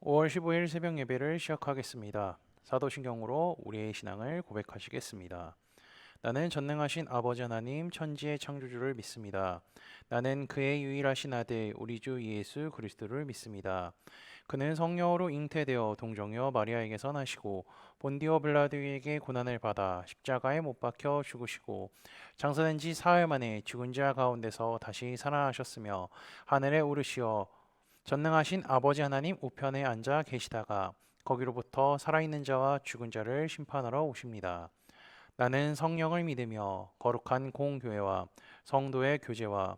5월 15일 새벽 예배를 시작하겠습니다. 사도신경으로 우리의 신앙을 고백하시겠습니다. 나는 전능하신 아버지 하나님 천지의 창조주를 믿습니다. 나는 그의 유일하신 아들 우리 주 예수 그리스도를 믿습니다. 그는 성령으로 잉태되어 동정녀 마리아에게서 나시고 본디오 빌라도에게 고난을 받아 십자가에 못 박혀 죽으시고 장사된 지 사흘 만에 죽은 자 가운데서 다시 살아나셨으며 하늘에 오르시어 전능하신 아버지 하나님 우편에 앉아 계시다가 거기로부터 살아있는 자와 죽은 자를 심판하러 오십니다. 나는 성령을 믿으며 거룩한 공교회와 성도의 교제와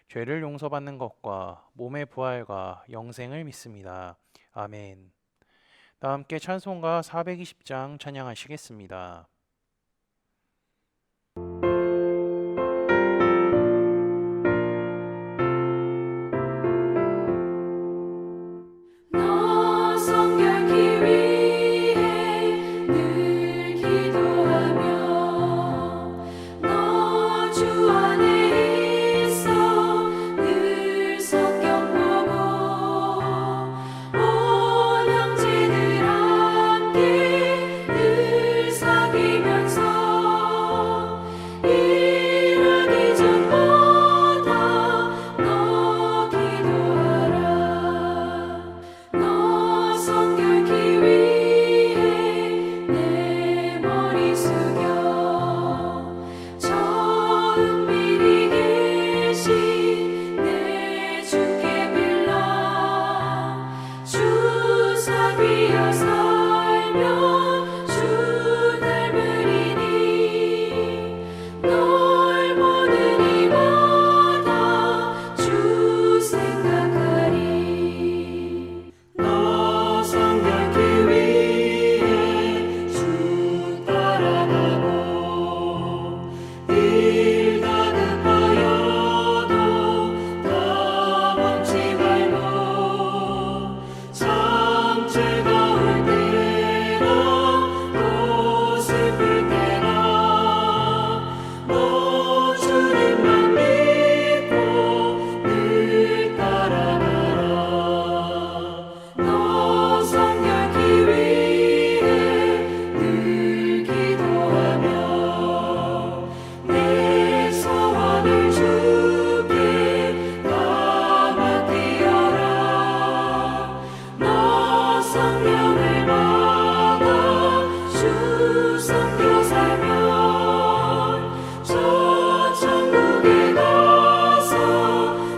죄를 용서받는 것과 몸의 부활과 영생을 믿습니다. 아멘. 다 함께 찬송가 420장 찬양하시겠습니다. 너 성결케 위해 늘 기도하며 너 주 안에 있어 늘 성경 보고 온 형제들 함께 늘 사귀면서 일하기 전보다 너 기도하라. 너 성결케 위해 내 머리 숙여 저 은밀히 계신 내 주께 빌라. 주 사귀어 살면 주 닮으리니 널 보는 이마다 주 생각하리. 너 성결케 위해 주 따라가고 일 다급하여도 다 멈지 말고 참 즐거울 때나 또 슬플 때나 너 주님만 믿고 늘 따라가라. 너 성결케 위해 늘 기도하며 내 소원을 주께 다 맡기어라. 너 성령을 받아 주 섬겨 살면 저 천국에 가서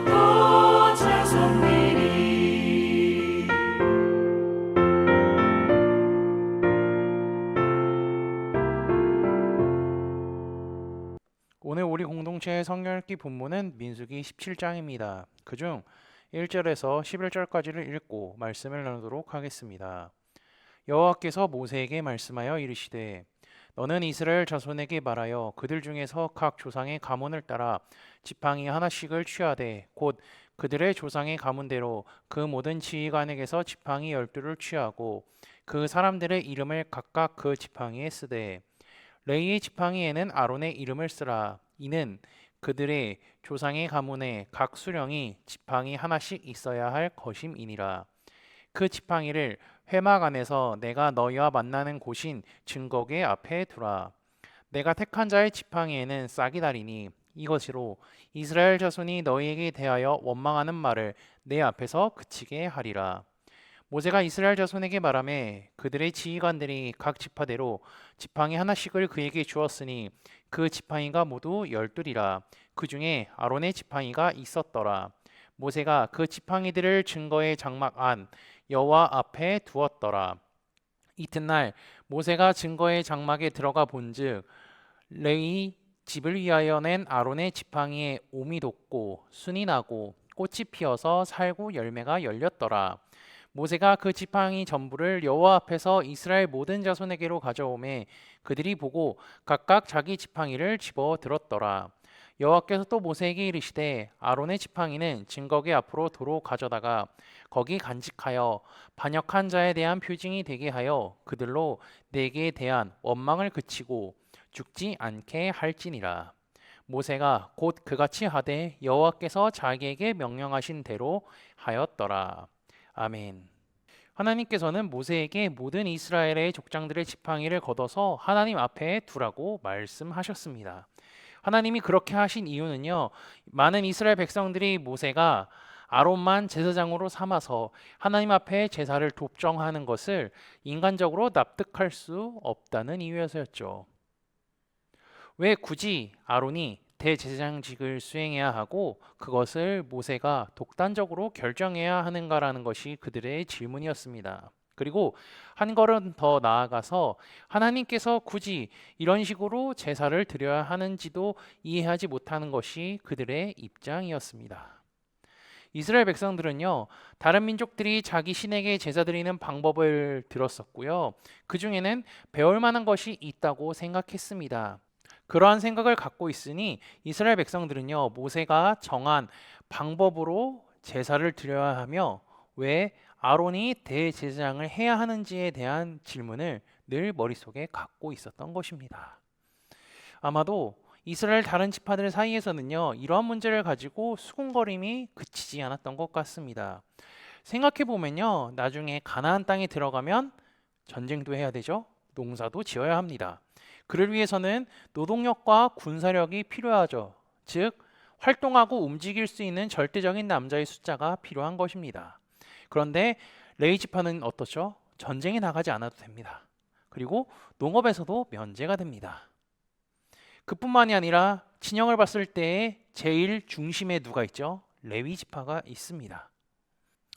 더 잘 섬기리. 오늘 우리 공동체의 성경읽기 본문은 민수기 17장입니다. 그중 1절에서 11절까지를 읽고 말씀을 나누도록 하겠습니다. 여호와께서 모세에게 말씀하여 이르시되 너는 이스라엘 자손에게 말하여 그들 중에서 각 조상의 가문을 따라 지팡이 하나씩을 취하되 곧 그들의 조상의 가문대로 그 모든 지휘관에게서 지팡이 12를 취하고 그 사람들의 이름을 각각 그 지팡이에 쓰되 레이의 지팡이에는 아론의 이름을 쓰라. 이는 그들의 조상의 가문에 각 수령이 지팡이 하나씩 있어야 할 것임이니라. 그 지팡이를 회막 안에서 내가 너희와 만나는 곳인 증거궤 앞에 두라. 내가 택한 자의 지팡이에는 싹이 나리니 이것으로 이스라엘 자손이 너희에게 대하여 원망하는 말을 내 앞에서 그치게 하리라. 모세가 이스라엘 자손에게 말하매 그들의 지휘관들이 각 지파대로 지팡이 하나씩을 그에게 주었으니 그 지팡이가 모두 12이라. 그 중에 아론의 지팡이가 있었더라. 모세가 그 지팡이들을 증거의 장막 안 여호와 앞에 두었더라. 이튿날 모세가 증거의 장막에 들어가 본즉 레위 집을 위하여 낸 아론의 지팡이에 옴이 돋고 순이 나고 꽃이 피어서 살구 열매가 열렸더라. 모세가 그 지팡이 전부를 여호와 앞에서 이스라엘 모든 자손에게로 가져오매 그들이 보고 각각 자기 지팡이를 집어 들었더라. 여호와께서 또 모세에게 이르시되 아론의 지팡이는 증거궤 앞으로 도로 가져다가 거기 간직하여 반역한 자에 대한 표징이 되게 하여 그들로 내게 대한 원망을 그치고 죽지 않게 할지니라. 모세가 곧 그같이 하되 여호와께서 자기에게 명령하신 대로 하였더라. 아멘. 하나님께서는 모세에게 모든 이스라엘의 족장들의 지팡이를 걷어서 하나님 앞에 두라고 말씀하셨습니다. 하나님이 그렇게 하신 이유는요, 많은 이스라엘 백성들이 모세가 아론만 제사장으로 삼아서 하나님 앞에 제사를 돕정하는 것을 인간적으로 납득할 수 없다는 이유여서였죠. 왜 굳이 아론이 대제사장직을 수행해야 하고 그것을 모세가 독단적으로 결정해야 하는가라는 것이 그들의 질문이었습니다. 그리고 한 걸음 더 나아가서 하나님께서 굳이 이런 식으로 제사를 드려야 하는지도 이해하지 못하는 것이 그들의 입장이었습니다. 이스라엘 백성들은요, 다른 민족들이 자기 신에게 제사 드리는 방법을 들었었고요. 그 중에는 배울 만한 것이 있다고 생각했습니다. 그러한 생각을 갖고 있으니 이스라엘 백성들은요, 모세가 정한 방법으로 제사를 드려야 하며 왜 아론이 대제사장을 해야 하는지에 대한 질문을 늘 머릿속에 갖고 있었던 것입니다. 아마도 이스라엘 다른 지파들 사이에서는요, 이러한 문제를 가지고 수군거림이 그치지 않았던 것 같습니다. 생각해 보면요, 나중에 가나안 땅에 들어가면 전쟁도 해야 되죠. 농사도 지어야 합니다. 그를 위해서는 노동력과 군사력이 필요하죠. 즉, 활동하고 움직일 수 있는 절대적인 남자의 숫자가 필요한 것입니다. 그런데 레위 지파는 어떻죠? 전쟁에 나가지 않아도 됩니다. 그리고 농업에서도 면제가 됩니다. 그뿐만이 아니라 진영을 봤을 때 제일 중심에 누가 있죠? 레위 지파가 있습니다.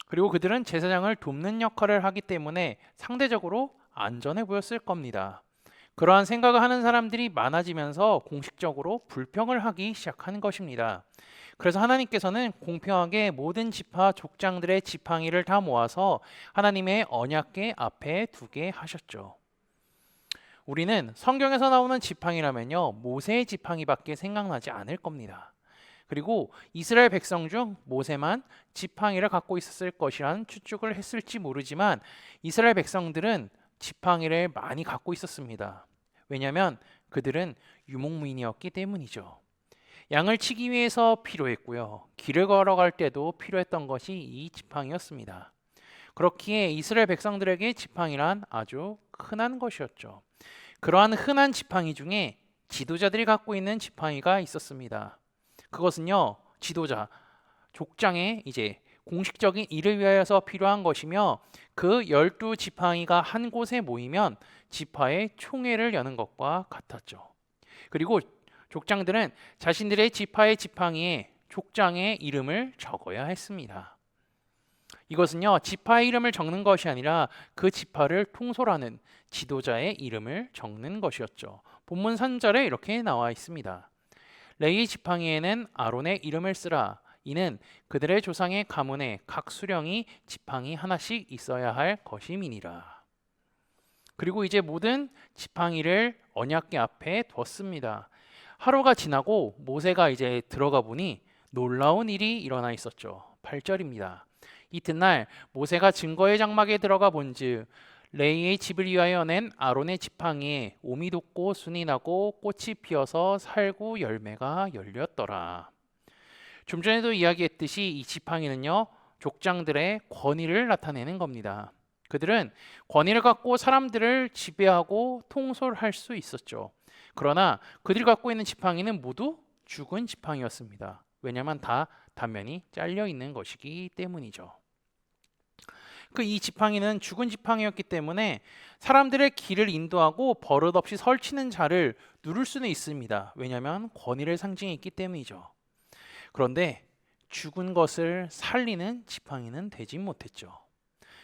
그리고 그들은 제사장을 돕는 역할을 하기 때문에 상대적으로 안전해 보였을 겁니다. 그러한 생각을 하는 사람들이 많아지면서 공식적으로 불평을 하기 시작하는 것입니다. 그래서 하나님께서는 공평하게 모든 지파 족장들의 지팡이를 다 모아서 하나님의 언약궤 앞에 두게 하셨죠. 우리는 성경에서 나오는 지팡이라면요, 모세의 지팡이밖에 생각나지 않을 겁니다. 그리고 이스라엘 백성 중 모세만 지팡이를 갖고 있었을 것이란 추측을 했을지 모르지만 이스라엘 백성들은 지팡이를 많이 갖고 있었습니다. 왜냐하면 그들은 유목민이었기 때문이죠. 양을 치기 위해서 필요했고요. 길을 걸어갈 때도 필요했던 것이 이 지팡이였습니다. 그렇기에 이스라엘 백성들에게 지팡이란 아주 흔한 것이었죠. 그러한 흔한 지팡이 중에 지도자들이 갖고 있는 지팡이가 있었습니다. 그것은요, 지도자, 족장의 이제 공식적인 일을 위하여서 필요한 것이며 그 12지팡이가 한 곳에 모이면 지파의 총회를 여는 것과 같았죠. 그리고 족장들은 자신들의 지파의 지팡이에 족장의 이름을 적어야 했습니다. 이것은요, 지파의 이름을 적는 것이 아니라 그 지파를 통솔하는 지도자의 이름을 적는 것이었죠. 본문 3절에 이렇게 나와 있습니다. 레위 지팡이에는 아론의 이름을 쓰라. 이는 그들의 조상의 가문에 각 수령이 지팡이 하나씩 있어야 할 것임이니라. 그리고 이제 모든 지팡이를 언약궤 앞에 뒀습니다. 하루가 지나고 모세가 이제 들어가 보니 놀라운 일이 일어나 있었죠. 8절입니다. 이튿날 모세가 증거의 장막에 들어가 본즉 레이의 집을 위하여 낸 아론의 지팡이에 옴이 돋고 순이 나고 꽃이 피어서 살구 열매가 열렸더라. 좀 전에도 이야기했듯이 이 지팡이는요, 족장들의 권위를 나타내는 겁니다. 그들은 권위를 갖고 사람들을 지배하고 통솔할 수 있었죠. 그러나 그들이 갖고 있는 지팡이는 모두 죽은 지팡이였습니다. 왜냐하면 다 단면이 잘려 있는 것이기 때문이죠. 이 지팡이는 죽은 지팡이였기 때문에 사람들의 길을 인도하고 버릇없이 설치는 자를 누를 수는 있습니다. 왜냐하면 권위를 상징했기 때문이죠. 그런데 죽은 것을 살리는 지팡이는 되지 못했죠.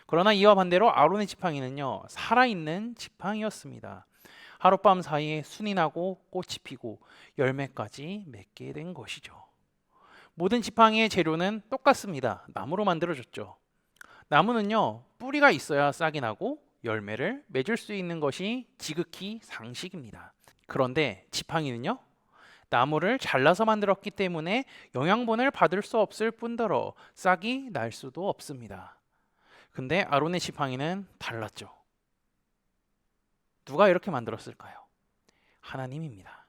그러나 이와 반대로 아론의 지팡이는요, 살아있는 지팡이였습니다. 하룻밤 사이에 순이 나고 꽃이 피고 열매까지 맺게 된 것이죠. 모든 지팡이의 재료는 똑같습니다. 나무로 만들어졌죠. 나무는요, 뿌리가 있어야 싹이 나고 열매를 맺을 수 있는 것이 지극히 상식입니다. 그런데 지팡이는요, 나무를 잘라서 만들었기 때문에 영양분을 받을 수 없을 뿐더러 싹이 날 수도 없습니다. 근데 아론의 지팡이는 달랐죠. 누가 이렇게 만들었을까요? 하나님입니다.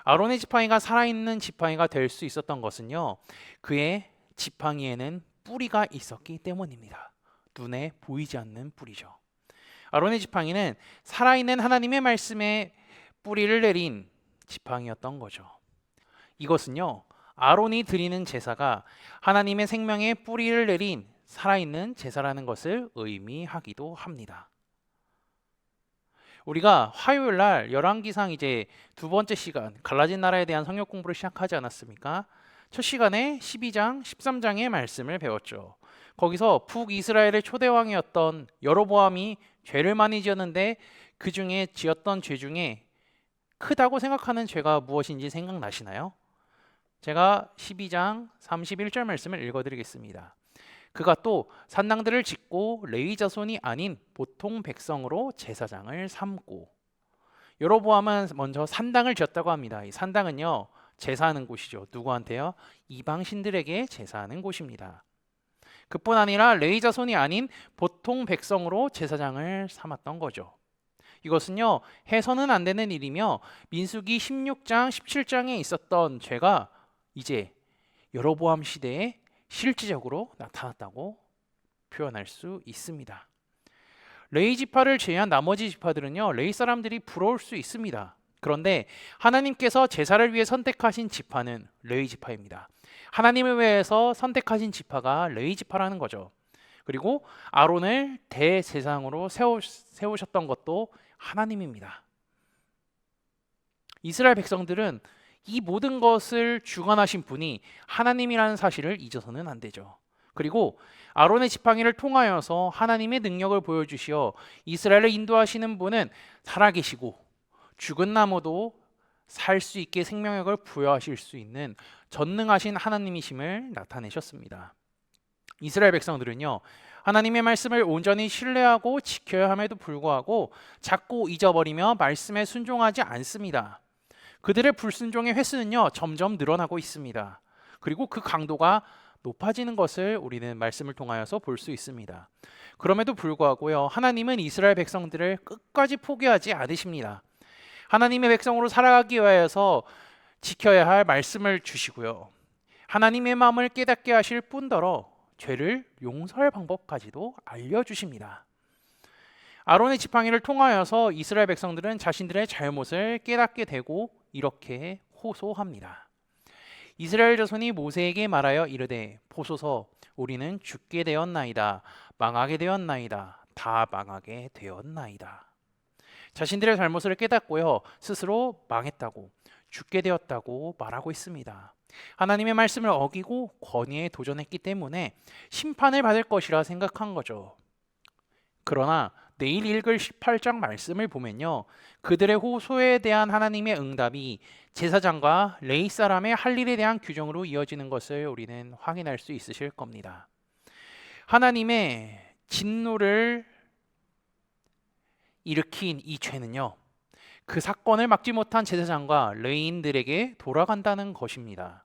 아론의 지팡이가 살아있는 지팡이가 될 수 있었던 것은요, 그의 지팡이에는 뿌리가 있었기 때문입니다. 눈에 보이지 않는 뿌리죠. 아론의 지팡이는 살아있는 하나님의 말씀에 뿌리를 내린 지팡이였던 거죠. 이것은요, 아론이 드리는 제사가 하나님의 생명에 뿌리를 내린 살아있는 제사라는 것을 의미하기도 합니다. 우리가 화요일 날 열왕기상 이제 두 번째 시간 갈라진 나라에 대한 성역 공부를 시작하지 않았습니까? 첫 시간에 12장, 13장의 말씀을 배웠죠. 거기서 북이스라엘의 초대왕이었던 여로보암이 죄를 많이 지었는데 그 중에 지었던 죄 중에 크다고 생각하는 죄가 무엇인지 생각나시나요? 제가 12장 31절 말씀을 읽어드리겠습니다. 그가 또 산당들을 짓고 레위 자손이 아닌 보통 백성으로 제사장을 삼고. 여로보암은 먼저 산당을 지었다고 합니다. 이 산당은요, 제사하는 곳이죠. 누구한테요? 이방 신들에게 제사하는 곳입니다. 그뿐 아니라 레위 자손이 아닌 보통 백성으로 제사장을 삼았던 거죠. 이것은요, 해서는 안 되는 일이며 민수기 16장, 17장에 있었던 죄가 이제 여로보암 시대에 실질적으로 나타났다고 표현할 수 있습니다. 레위 지파를 제외한 나머지 지파들은요, 레위 사람들이 부러울 수 있습니다. 그런데 하나님께서 제사를 위해 선택하신 지파는 레위 지파입니다. 하나님을 위해서 선택하신 지파가 레위 지파라는 거죠. 그리고 아론을 대제사장으로 세우셨던 것도 하나님입니다. 이스라엘 백성들은 이 모든 것을 주관하신 분이 하나님이라는 사실을 잊어서는 안 되죠. 그리고 아론의 지팡이를 통하여서 하나님의 능력을 보여주시어 이스라엘을 인도하시는 분은 살아계시고 죽은 나무도 살 수 있게 생명력을 부여하실 수 있는 전능하신 하나님이심을 나타내셨습니다. 이스라엘 백성들은요, 하나님의 말씀을 온전히 신뢰하고 지켜야 함에도 불구하고 자꾸 잊어버리며 말씀에 순종하지 않습니다. 그들의 불순종의 횟수는요, 점점 늘어나고 있습니다. 그리고 그 강도가 높아지는 것을 우리는 말씀을 통하여서 볼 수 있습니다. 그럼에도 불구하고요, 하나님은 이스라엘 백성들을 끝까지 포기하지 않으십니다. 하나님의 백성으로 살아가기 위하여서 지켜야 할 말씀을 주시고요, 하나님의 마음을 깨닫게 하실 뿐더러 죄를 용서할 방법까지도 알려주십니다. 아론의 지팡이를 통하여서 이스라엘 백성들은 자신들의 잘못을 깨닫게 되고 이렇게 호소합니다. 이스라엘 자손이 모세에게 말하여 이르되 보소서 우리는 죽게 되었나이다. 망하게 되었나이다. 다 망하게 되었나이다. 자신들의 잘못을 깨닫고요, 스스로 망했다고, 죽게 되었다고 말하고 있습니다. 하나님의 말씀을 어기고 권위에 도전했기 때문에 심판을 받을 것이라 생각한 거죠. 그러나 내일 읽을 18장 말씀을 보면요, 그들의 호소에 대한 하나님의 응답이 제사장과 레위 사람의 할 일에 대한 규정으로 이어지는 것을 우리는 확인할 수 있으실 겁니다. 하나님의 진노를 일으킨 이 죄는요, 그 사건을 막지 못한 제사장과 레위인들에게 돌아간다는 것입니다.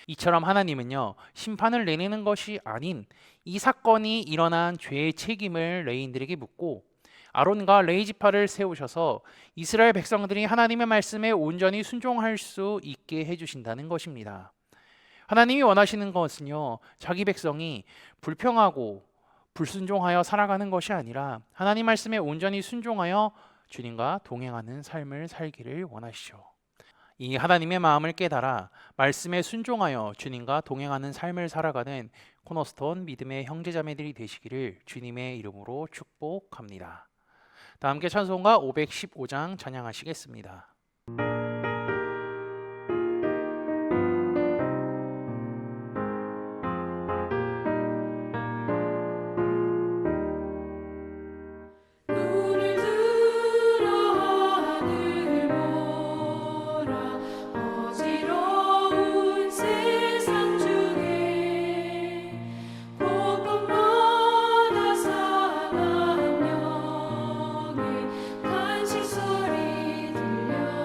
이처럼 하나님은요, 심판을 내리는 것이 아닌 이 사건이 일어난 죄의 책임을 레위인들에게 묻고 아론과 레위 지파를 세우셔서 이스라엘 백성들이 하나님의 말씀에 온전히 순종할 수 있게 해주신다는 것입니다. 하나님이 원하시는 것은요, 자기 백성이 불평하고 불순종하여 살아가는 것이 아니라 하나님 말씀에 온전히 순종하여 주님과 동행하는 삶을 살기를 원하시죠. 이 하나님의 마음을 깨달아 말씀에 순종하여 주님과 동행하는 삶을 살아가는 코너스톤 믿음의 형제자매들이 되시기를 주님의 이름으로 축복합니다. 다 함께 찬송가 515장 찬양하시겠습니다. 눈을 들어 하늘 보라 어지러운 세상 중에 곳곳마다 상한 영의 간식 소리 들려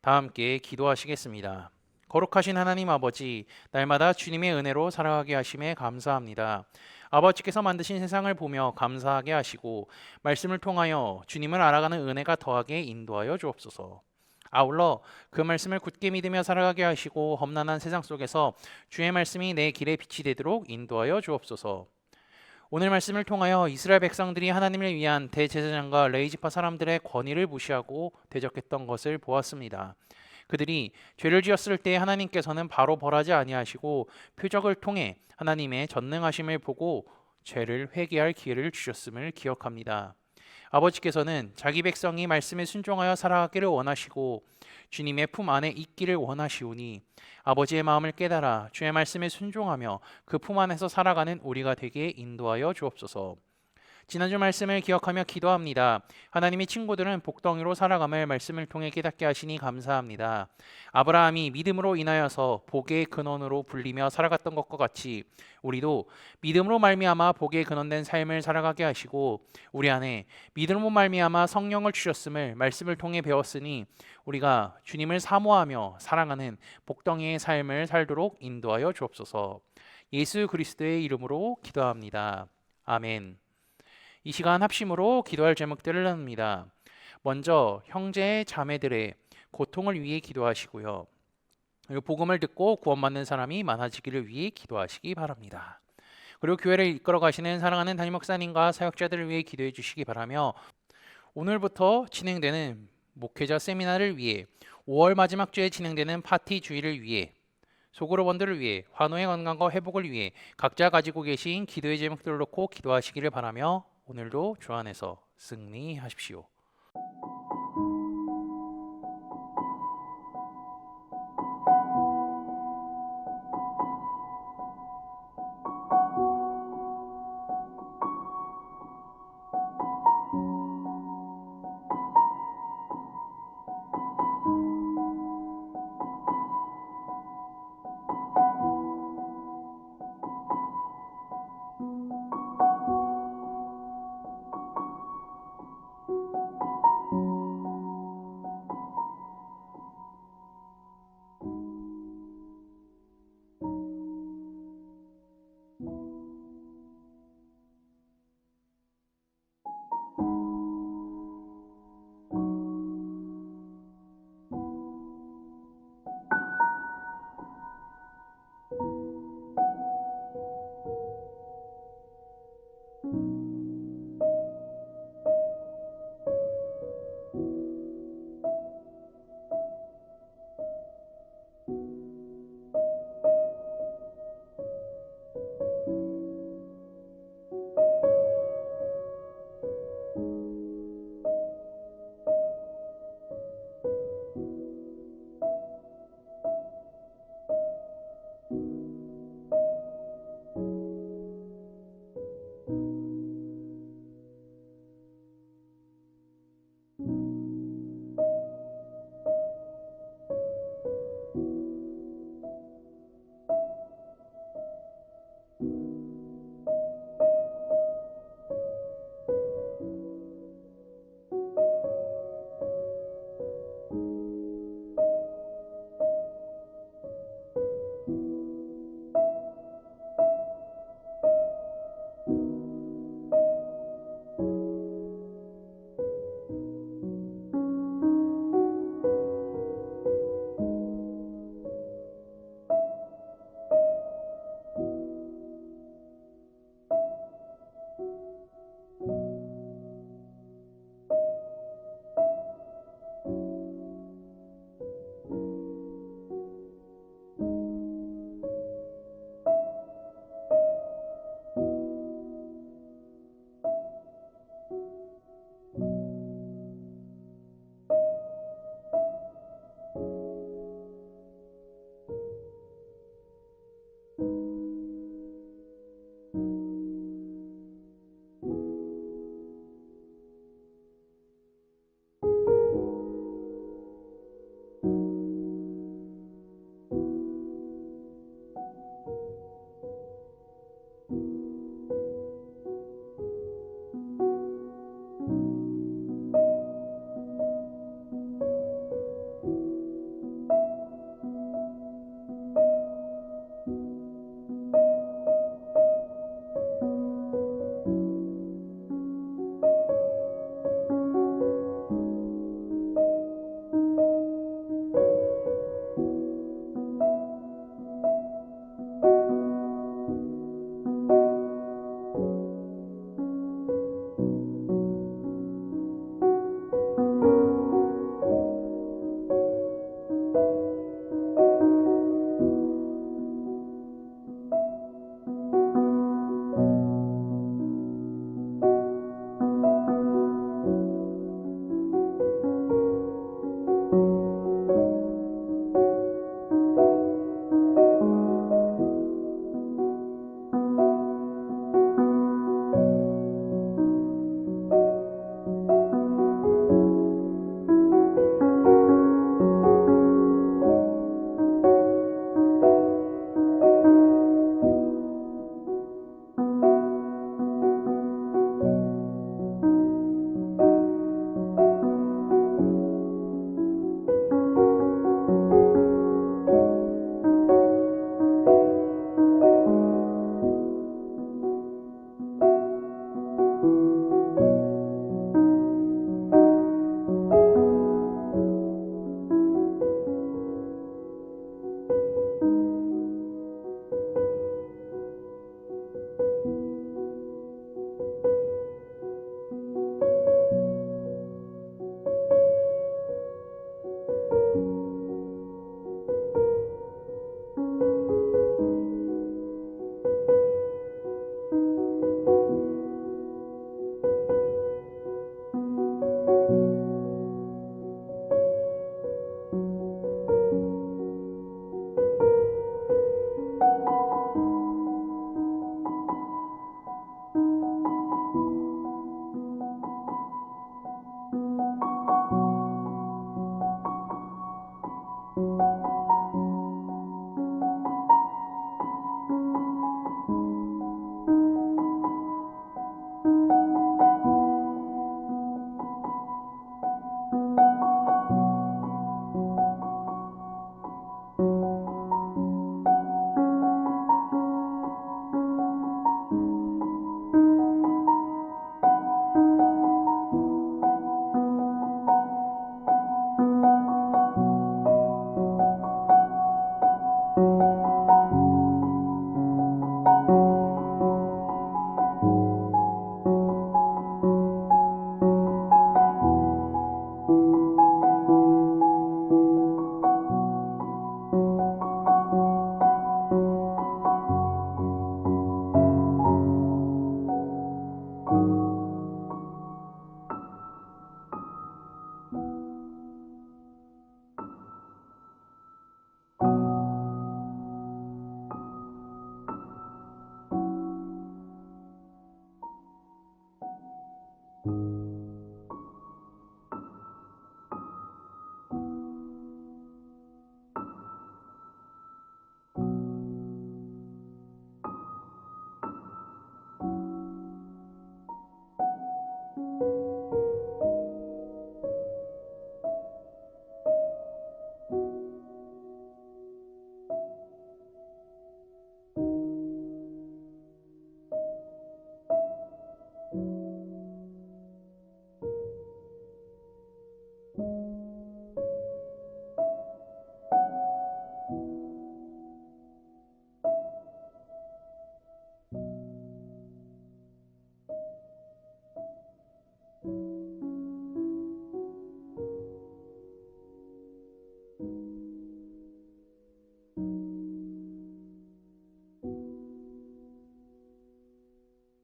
다 함께 기도하시겠습니다. 거룩하신 하나님 아버지, 날마다 주님의 은혜로 살아가게 하심에 감사합니다. 아버지께서 만드신 세상을 보며 감사하게 하시고 말씀을 통하여 주님을 알아가는 은혜가 더하게 인도하여 주옵소서. 아울러 그 말씀을 굳게 믿으며 살아가게 하시고 험난한 세상 속에서 주의 말씀이 내 길에 빛이 되도록 인도하여 주옵소서. 오늘 말씀을 통하여 이스라엘 백성들이 하나님을 위한 대제사장과 레위지파 사람들의 권위를 무시하고 대적했던 것을 보았습니다. 그들이 죄를 지었을 때 하나님께서는 바로 벌하지 아니하시고 표적을 통해 하나님의 전능하심을 보고 죄를 회개할 기회를 주셨음을 기억합니다. 아버지께서는 자기 백성이 말씀에 순종하여 살아가기를 원하시고 주님의 품 안에 있기를 원하시오니 아버지의 마음을 깨달아 주의 말씀에 순종하며 그 품 안에서 살아가는 우리가 되게 인도하여 주옵소서. 지난주 말씀을 기억하며 기도합니다. 하나님의 친구들은 복덩이로 살아감을 말씀을 통해 깨닫게 하시니 감사합니다. 아브라함이 믿음으로 인하여서 복의 근원으로 불리며 살아갔던 것과 같이 우리도 믿음으로 말미암아 복의 근원된 삶을 살아가게 하시고 우리 안에 믿음으로 말미암아 성령을 주셨음을 말씀을 통해 배웠으니 우리가 주님을 사모하며 사랑하는 복덩이의 삶을 살도록 인도하여 주옵소서. 예수 그리스도의 이름으로 기도합니다. 아멘. 이 시간 합심으로 기도할 제목들을 나눕니다. 먼저 형제 자매들의 고통을 위해 기도하시고요. 그리고 복음을 듣고 구원받는 사람이 많아지기를 위해 기도하시기 바랍니다. 그리고 교회를 이끌어 가시는 사랑하는 담임 목사님과 사역자들을 위해 기도해 주시기 바라며 오늘부터 진행되는 목회자 세미나를 위해 5월 마지막 주에 진행되는 파티 주의를 위해 소그룹원들을 위해 환우의 건강과 회복을 위해 각자 가지고 계신 기도의 제목들을 놓고 기도하시기를 바라며 오늘도 주 안에서 승리하십시오.